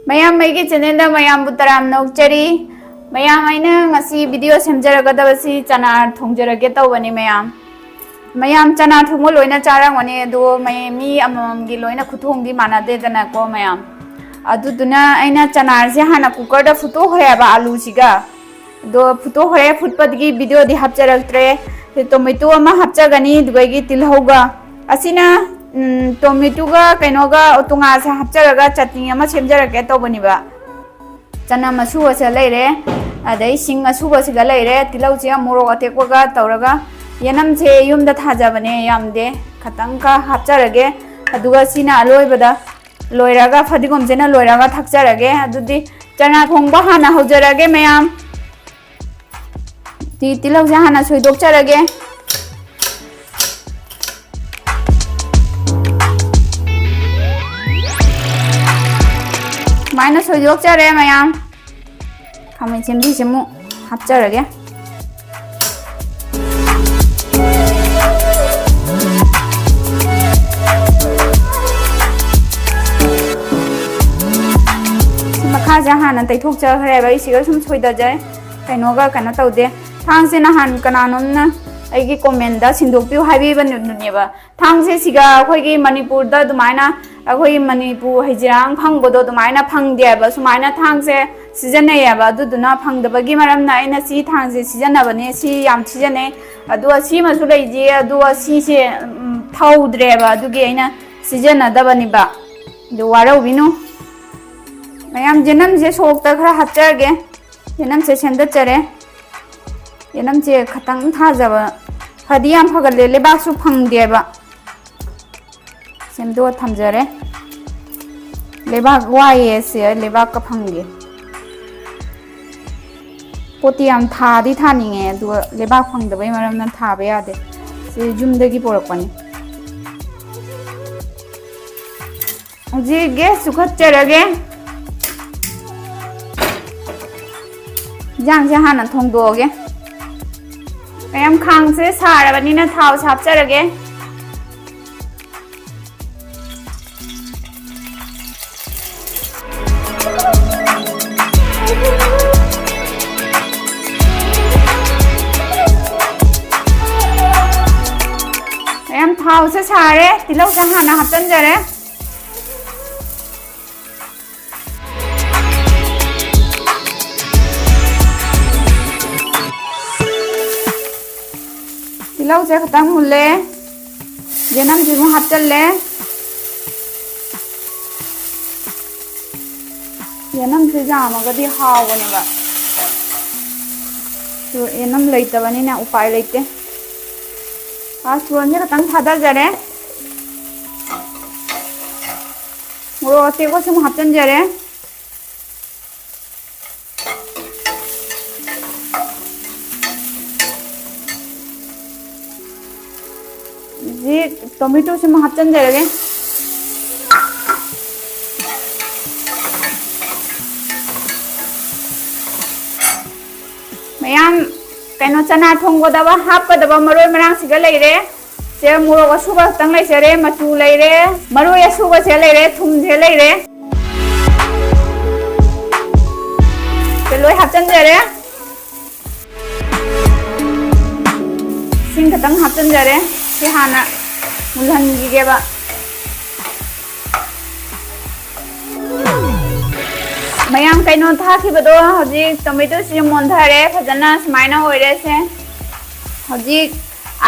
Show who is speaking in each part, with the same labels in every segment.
Speaker 1: ꯃꯌꯥꯝ ꯑꯩꯒꯤ ꯆꯦꯅꯦꯜꯗ ꯃꯌꯥꯝꯕꯨ ꯇꯔꯥꯝ ꯅꯣꯛꯆꯔꯤ ꯃꯌꯥꯝ ꯑꯩꯅ ꯉꯁꯤ ꯚꯤꯗꯤꯑꯣ ꯁꯦꯝꯖꯔꯒꯗꯕꯁꯤ ꯆꯅꯥ ꯊꯣꯡꯖꯔꯒꯦ ꯇꯧꯕꯅꯤ ꯃꯌꯥꯝ ꯆꯅꯥ ꯊꯣꯡꯕ ꯂꯣꯏꯅ ꯆꯥꯔꯝꯒꯅꯤ ꯑꯗꯣ ꯃꯤ ꯑꯃꯃꯝꯒꯤ ꯂꯣꯏꯅ ꯈꯨꯊꯣꯡꯗꯤ ꯃꯥꯟꯅꯗꯦꯗꯅꯀꯣ ꯃꯌꯥꯝ ꯑꯗꯨꯗꯨꯅ ꯑꯩꯅ ꯆꯅꯥꯁꯦ ꯍꯥꯟꯅ ꯀꯨꯀꯔꯗ ꯐꯨꯠꯇꯣꯛꯈ꯭ꯔꯦꯕ ꯑꯂꯨꯁꯤꯒ ꯑꯗꯣ ꯐꯨꯠꯇꯣꯛꯈ꯭ꯔꯦ ꯐꯨꯠꯄꯗꯒꯤ ꯚꯤꯗꯤꯑꯣꯗꯤ ꯍꯥꯞꯆꯔꯛꯇ꯭ꯔꯦ ꯇꯣꯃꯦꯇꯣ ꯑꯃ ꯍꯥꯞꯆꯒꯅꯤ ꯑꯗꯨꯒꯤ ꯇꯤꯜꯍꯧꯒ ꯑꯁꯤꯅ ꯇꯣꯃꯦꯇꯣꯒ ꯀꯩꯅꯣꯒ ꯇꯣꯉꯥꯟꯁꯦ ꯍꯥꯞꯆꯔꯒ ꯆꯠꯅꯤ ꯑꯃ ꯁꯦꯝꯖꯔꯛꯀꯦ ꯇꯧꯕꯅꯤꯕ ꯆꯅꯝ ꯑꯁꯨꯕꯁꯦ ꯂꯩꯔꯦ ꯑꯗꯩ ꯁꯤꯡ ꯑꯁꯨꯕꯁꯤꯒ ꯂꯩꯔꯦ ꯇꯤꯜꯍꯧꯁꯤꯒ ꯃꯣꯔꯣꯛ ꯑꯇꯦꯛꯄꯒ ꯇꯧꯔꯒ ꯌꯦꯅꯝꯁꯦ ꯌꯨꯝꯗ ꯊꯥꯖꯕꯅꯦ ꯌꯥꯝꯗꯦ ꯈꯇꯪꯒ ꯍꯥꯞꯆꯔꯒꯦ ꯑꯗꯨꯒ ꯁꯤꯅ ꯑꯂꯣꯏꯕꯗ ꯂꯣꯏꯔꯒ ꯐꯗꯤꯒꯣꯝꯁꯤꯅ ꯂꯣꯏꯔꯒ ꯊꯥꯛꯆꯔꯒꯦ ꯑꯗꯨꯗꯤ ꯆꯅꯥ ꯊꯣꯡꯕ ꯍꯥꯟꯅ ꯍꯧꯖꯔꯒꯦ ꯃꯌꯥꯝ ꯇꯤꯜꯍꯧꯁꯦ ꯍꯥꯟꯅ ꯁꯣꯏꯗꯣꯛꯆꯔꯒꯦ ꯁꯨꯃꯥꯏꯅ ꯁꯣꯏꯗꯣꯛꯆꯔꯦ ꯃꯌꯥꯝ ꯈꯥꯃꯦꯟ ꯑꯁꯤꯟꯕꯤꯁꯦ ꯑꯃꯨꯛ ꯍꯥꯞꯆꯔꯒꯦ ꯃꯈꯥꯁꯦ ꯍꯥꯟꯅ ꯇꯩꯊꯣꯛꯆꯈ꯭ꯔꯦꯕ ꯑꯩꯁꯤꯒ ꯁꯨꯝ ꯁꯣꯏꯗꯖꯔꯦ ꯀꯩꯅꯣ ꯇꯧꯗꯦ ꯊꯥꯡꯁꯦ ꯅꯍꯥꯟ ꯀꯅꯥꯅꯣꯝꯅ ꯑꯩꯒꯤ ꯀꯣꯃꯦꯟꯗ ꯁꯤꯟꯗꯣꯛꯄꯤꯌꯨ ꯍꯥꯏꯕꯤꯕꯅꯦꯕ ꯊꯥꯡꯁꯦ ꯁꯤꯒ ꯑꯩꯈꯣꯏꯒꯤ ꯃꯅꯤꯄꯨꯔꯗ ꯑꯗꯨꯃꯥꯏꯅ ꯑꯩꯈꯣꯏ ꯃꯅꯤꯄꯨꯔ ꯍꯩꯖꯤꯔꯥꯡ ꯐꯪꯕꯗꯣ ꯑꯗꯨꯃꯥꯏꯅ ꯐꯪꯗꯦꯕ ꯁꯨꯃꯥꯏꯅ ꯊꯥꯡꯁꯦ ꯁꯤꯖꯤꯟꯅꯩꯌꯦꯕ ꯑꯗꯨꯗꯨꯅ ꯐꯪꯗꯕꯒꯤ ꯃꯔꯝꯅ ꯑꯩꯅ ꯁꯤ ꯊꯥꯡꯁꯦ ꯁꯤꯖꯤꯟꯅꯕꯅꯦ ꯁꯤ ꯌꯥꯝ ꯁꯤꯖꯤꯟꯅꯩ ꯑꯗꯨꯒ ꯁꯤꯃꯁꯨ ꯂꯩꯖꯦ ꯑꯗꯨꯒ ꯁꯤꯁꯦ ꯊꯧꯗ꯭ꯔꯦꯕ ꯑꯗꯨꯒꯤ ꯑꯩꯅ ꯁꯤꯖꯤꯟꯅꯗꯕꯅꯦꯕ ꯑꯗꯨ ꯋꯥꯔꯧꯕꯤꯅꯨ ꯃꯌꯥꯝ ꯌꯦꯅꯝꯁꯦ ꯁꯣꯛꯇ ꯈꯔ ꯍꯥꯞꯆꯔꯒꯦ ꯌꯦꯅꯝꯁꯦ ꯁꯦꯝꯗꯠꯆꯔꯦ ꯌꯦꯅꯝꯁꯦ ꯈꯇꯪ ꯊꯥꯖꯕ ꯐꯗꯤ ꯌꯥꯝ ꯐꯒꯠꯂꯦ ꯂꯩꯕꯥꯛꯁꯨ ꯐꯪꯗꯦꯕ ꯁꯦꯝꯗꯣꯛꯑ ꯊꯝꯖꯔꯦ ꯂꯩꯕꯥꯛ ꯋꯥꯏꯑꯦ ꯁꯦ ꯂꯩꯕꯥꯛꯀ ꯐꯪꯗꯦ ꯄꯣꯠꯇꯤ ꯌꯥꯝ ꯊꯥꯗꯤ ꯊꯥꯅꯤꯡꯉꯦ ꯑꯗꯨꯒ ꯂꯩꯕꯥꯛ ꯐꯪꯗꯕꯩ ꯃꯔꯝꯅ ꯊꯥꯕ ꯌꯥꯗꯦ ꯁꯤ ꯌꯨꯝꯗꯒꯤ ꯄꯨꯔꯛꯄꯅꯤ ꯍꯧꯖꯤꯛ ꯒꯦꯁ ꯆꯨꯈꯠꯆꯔꯒꯦ ꯏꯟꯖꯥꯡꯁꯦ ꯍꯥꯟꯅ ꯊꯣꯡꯗꯣꯛꯑꯒꯦ ꯃꯌꯥꯝ ꯈꯥꯡꯁꯦ ꯁꯥꯔꯕꯅꯤꯅ ꯊꯥꯎꯁꯦ ꯍꯥꯞꯆꯔꯒꯦ मयम थाव से सारे तिलौ से हाना हचनजरे तिलौ से खतम मुल्ले जेनम जिमु हचले येनम से जामगदी हावनेबा तो येनम लेतबनिना उपाय लेते पासपोर्ट से खतंग थादजरे मोरो अतेको से हाचनजरे जी टोमेटो से हाचनजरे मयाम कनो चना थोंगोदबा हापगदबा मरोय मरांग सिगा लेरे से मोरोग असुबा तंग लेसरे मचू लेरे मरोय असुबा से लेरे थुम से लेरे ते लोय हाचनजरे सिंग खतंग हाचनजरे से हाना मुलहनगिगेबा मयाम कनो थाखिबदो हजिक टोमेटो से मोनथारे फजना सुमाइना होइरे से हजिक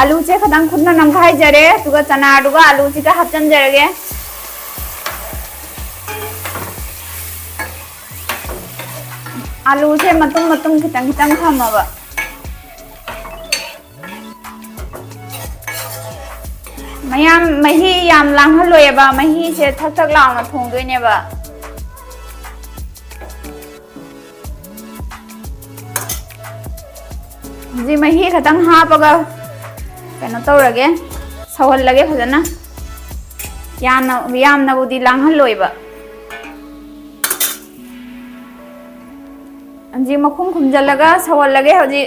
Speaker 1: आलू से खतंग खुदना नमखाइ जरे तुगा चना दुगा आलू से का हचन जरगे आलू से मतुम मतुम खितंग खितंग थमबा मयाम मही याम लांगहलोयबा मही से थक थक लावना थोंदोइनेबा जी मही खतंग हापगा कनो तौरगे सौहल्लगे फजना यामनबुदी लांगहलोयबा जी मखुम खुमजल्लगा सौहल्लगे हजि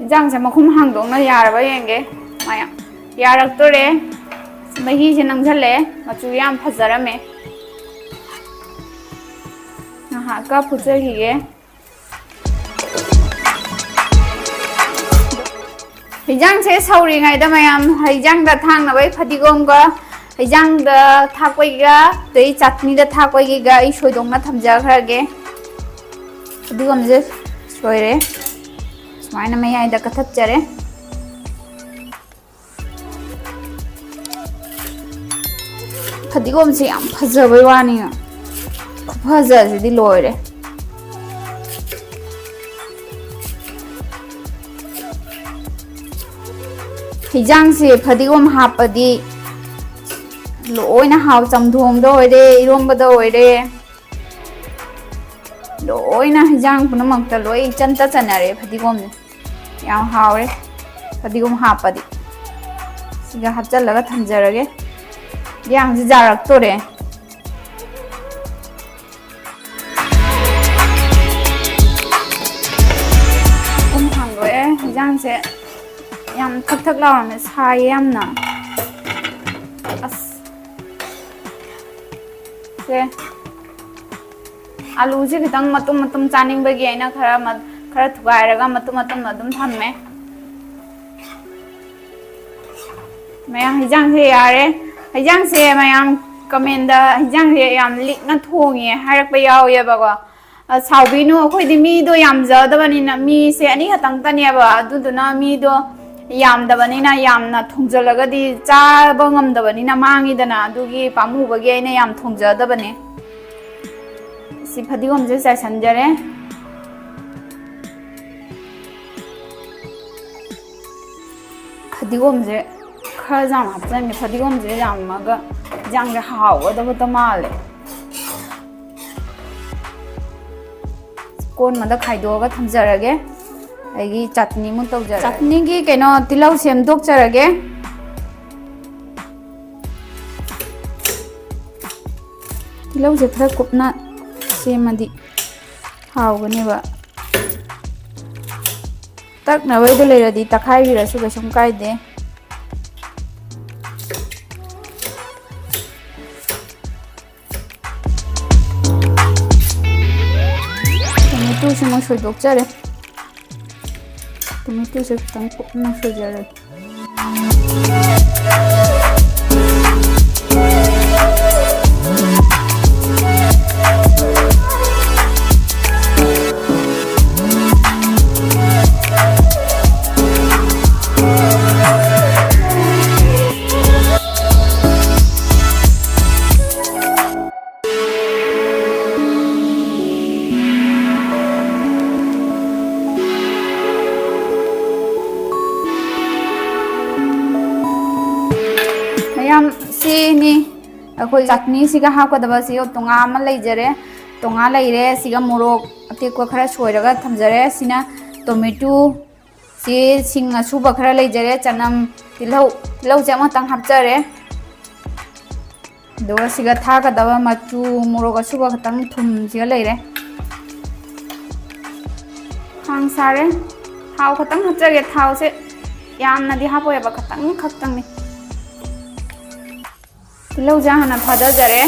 Speaker 1: इजांग से मखुम हांगदोंना यारबा येंगे माया यारक्तोरे मही से नंगझले मचू याम फजरमे ꯉꯥꯏꯍꯥꯛꯀ ꯐꯨꯠꯆꯈꯤꯒꯦ ꯍꯩꯖꯥꯡꯁꯦ ꯁꯧꯔꯤꯉꯩꯗ ꯃꯌꯥꯝ ꯍꯩꯖꯥꯡꯗ ꯊꯥꯡꯅꯕꯩ ꯐꯗꯤꯒꯣꯝꯒ ꯍꯩꯖꯥꯡꯗ ꯊꯥꯛꯄꯩꯒ ꯑꯗꯩ ꯆꯥꯠꯅꯤꯗ ꯊꯥꯛꯄꯩꯒ ꯑꯩ ꯁꯣꯏꯗꯣꯛꯅ ꯊꯝꯖꯈ꯭ꯔꯒꯦ ꯐꯗꯤꯒꯣꯝꯁꯦ ꯁꯣꯏꯔꯦ ꯁꯨꯃꯥꯏꯅ ꯃꯌꯥꯏꯗ ꯀꯠꯊꯠꯆꯔꯦ ꯐꯗꯤꯒꯣꯝꯁꯦ ꯌꯥꯝ ꯐꯖꯕꯩ ꯋꯥꯅꯤ ꯈꯨꯐꯖꯁꯤꯗꯤ ꯂꯣꯏꯔꯦ ꯍꯩꯖꯥꯡꯁꯦ ꯐꯗꯤꯒꯣꯝ ꯍꯥꯞꯄꯗꯤ ꯂꯣꯏꯅ ꯍꯥꯎ ꯆꯝꯊꯣꯡꯗ ꯑꯣꯏꯔꯦ ꯏꯔꯣꯝꯕꯗ ꯑꯣꯏꯔꯦ ꯂꯣꯏꯅ ꯍꯩꯖꯥꯡ ꯄꯨꯝꯅꯃꯛꯇ ꯂꯣꯏ ꯏꯆꯟꯇ ꯆꯟꯅꯔꯦ ꯐꯗꯤꯒꯣꯝꯁꯦ ꯌꯥꯝ ꯍꯥꯎꯔꯦ ꯐꯗꯤꯒꯣꯝ ꯍꯥꯞꯄꯗꯤ ꯁꯤꯒ ꯍꯥꯞꯆꯜꯂꯒ ꯊꯝꯖꯔꯒꯦ ꯌꯥꯡꯁꯦ ꯖꯥꯔꯛꯇꯣꯔꯦ ꯊꯥꯡꯗꯣꯛꯑꯦ ꯍꯩꯖꯥꯡꯁꯦ ꯌꯥꯝ ꯊꯛ ꯊꯛ ꯂꯥꯎꯔꯝꯃꯦ ꯁꯥꯏꯌꯦ ꯌꯥꯝꯅ ꯑꯁ ꯁꯦ ꯑꯂꯨꯁꯦ ꯈꯤꯇꯪ ꯃꯇꯨꯝ ꯃꯇꯨꯝ ꯆꯥꯅꯤꯡꯕꯒꯤ ꯑꯩꯅ ꯈꯔ ꯊꯨꯒꯥꯏꯔꯒ ꯃꯇꯨꯝ ꯃꯇꯨꯝ ꯑꯗꯨꯝ ꯊꯝꯃꯦ ꯃꯌꯥꯝ ꯍꯩꯖꯥꯡꯁꯦ ꯌꯥꯔꯦ ꯍꯩꯖꯥꯡꯁꯦ ꯃꯌꯥꯝ ꯀꯃꯦꯟꯗ ꯍꯩꯖꯥꯡꯁꯦ ꯌꯥꯝ ꯂꯤꯛꯅ ꯊꯣꯡꯉꯦ ꯍꯥꯏꯔꯛꯄ ꯌꯥꯎꯋꯦꯕꯀꯣ ꯁꯥꯎꯕꯤꯅꯨ ꯑꯩꯈꯣꯏꯗꯤ ꯃꯤꯗꯣ ꯌꯥꯝꯖꯗꯕꯅꯤꯅ ꯃꯤꯁꯦ ꯑꯅꯤꯈꯛꯇꯪꯇꯅꯦꯕ ꯑꯗꯨꯗꯨꯅ ꯃꯤꯗꯣ ꯌꯥꯝꯗꯕꯅꯤꯅ ꯌꯥꯝꯅ ꯊꯣꯡꯖꯜꯂꯒꯗꯤ ꯆꯥꯕ ꯉꯝꯗꯕꯅꯤ나 ꯃꯥꯡꯉꯤꯗꯅ ꯑꯗꯨꯒꯤ ꯄꯥꯝꯃꯨꯕꯒꯤ ꯑꯩꯅ ꯌꯥꯝ ꯊꯣꯡꯖꯗꯕꯅꯦ ꯁꯤ ꯐꯗꯤꯒꯣꯝꯁꯦ ꯆꯥꯏꯁꯟꯖꯔꯦ ꯐꯗꯤꯒꯣꯝꯁꯦ खर जाम हापचनगे फदिगोम से यामगा जांग हावदबत माले कोन मद खाइदोगा थमजरगे अगी चटनी मु तौजर चटनी की केनो तिलौ सेमदोकजरगे तिलौ से खर कुपना सेमदि हावगनेबा तकनबैदो लेरदि तखाइबिरसु कसुम काइदे टमेटो से मैं सोइदोकजरे टमेटो से खितंग कुपना सोइजरे सीनी अखोई चटनी सिगा हाकदबा सियो तोंगा अमा लेजरे तोंगा लेरे सिगा मोरोक अतेको खरा सोइरगा थमजरे सिना टोमेटो सि सिंग असुबा खरा लेजरे चनम तिलौ से अमतंग हापजरे दोगा सिगा थागदबा मचू मोरोक असुबा खतंग थुम सिगा लेरे खांग सारे थाव खतंग हापजगे थाव से यामनादि हापोयबा खतंग तिलौ जाहना फादजरे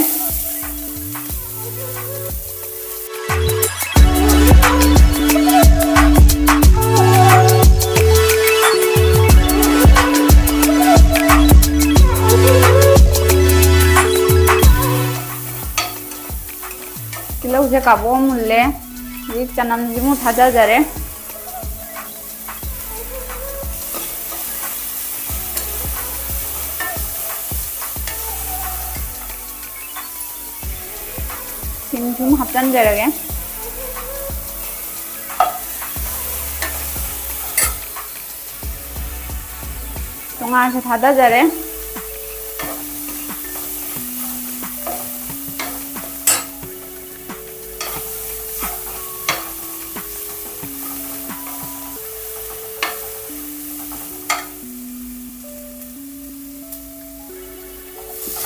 Speaker 1: तिलौ से काबो मुल्ले जी चनम जिमु फादजरे सिंग हापचनजरगे तोंगा से थादजरे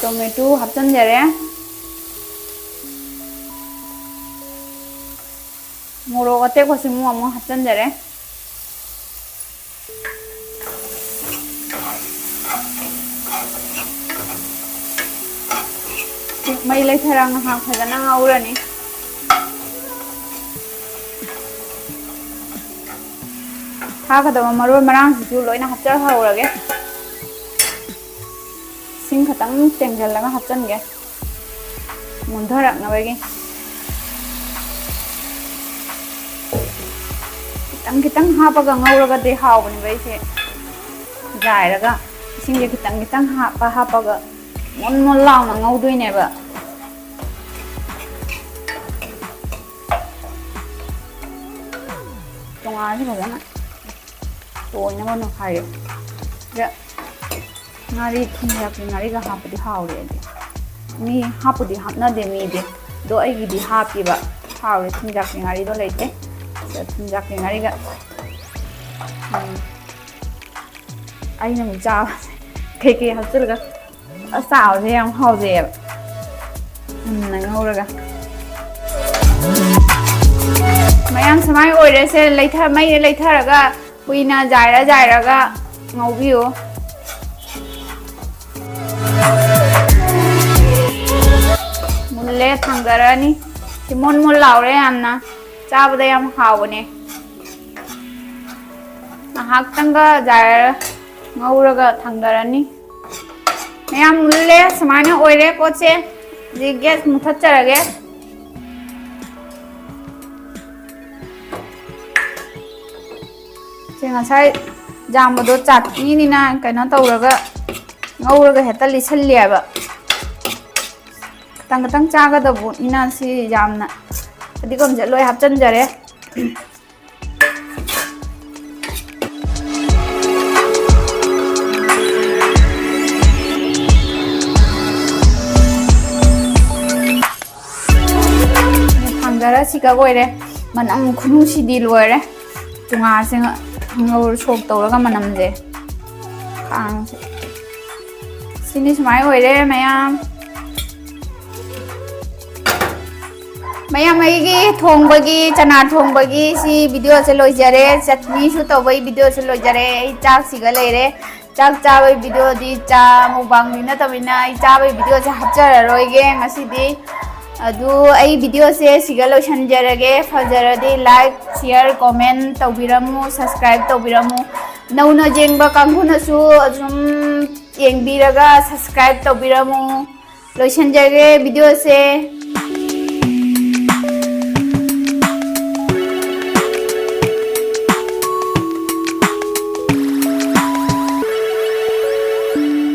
Speaker 1: टोमेटो हापचनजरे मोरोक अतेको सिमु अमु हापचनजरे मई लेथरा ngahak phajana ngaurani ꯊꯥꯒꯗꯕ ꯃꯔꯣꯏ ꯃꯔꯥꯡꯁꯤꯁꯨ ꯂꯣꯏꯅ ꯍꯥꯞꯆꯍꯧꯔꯒꯦ ꯏꯁꯤꯡ ꯈꯤꯇꯪ ꯇꯦꯡꯁꯤꯜꯂꯒ ꯍꯥꯞꯆꯟꯒꯦ ꯃꯨꯟꯊꯔꯛꯅꯕꯒꯤ khitang khitang hapaga ngauraga de haubani bai se jairaga ising je khitang khitang hapaga mon mon launa ngaudoine ba tonga ji bajana toina mon khai ya ngari thia ki ngari ga hapadi haure de mi hapudi hapna de mi de do ai gi di hapi ba haure thia ki ngari do leite thia ki ngari ga ai na mu cha ke ke hapchulga sao je yang hau je na ngauraga mayam samai oire se leitha mai leitharaga puina jairaga ngaubiyo mulle thangdarani simon mul laure amna chabada yam hawne hak tanga jaira ngauraga thangdarani mayam mulle samane oire poche je gas muthacharage ngasai jamado chutney ni na kaina tawraga ngauraga heta lisalliaba tang tang chaga da bu ina si jamna adigom je loi hapchan jare thangdara sika goire manam khunu si di loire tunga singa ngor sok tawraga manam je khang sini smai hoire mayam mayam ai gi thongbagi chana thongbagi si video se loijare chutney su tawai video se loijare ai chak siga leire chak chabai video di cha mubang ni na tabina ai chabai video se hapchara roige ngasi di adu ai video se siga loishanjarage fajaradi like share comment tawbiramu subscribe tawbiramu nauna jengba kangkhuna su ajum yengbiraga subscribe tawbiramu loishanjage video se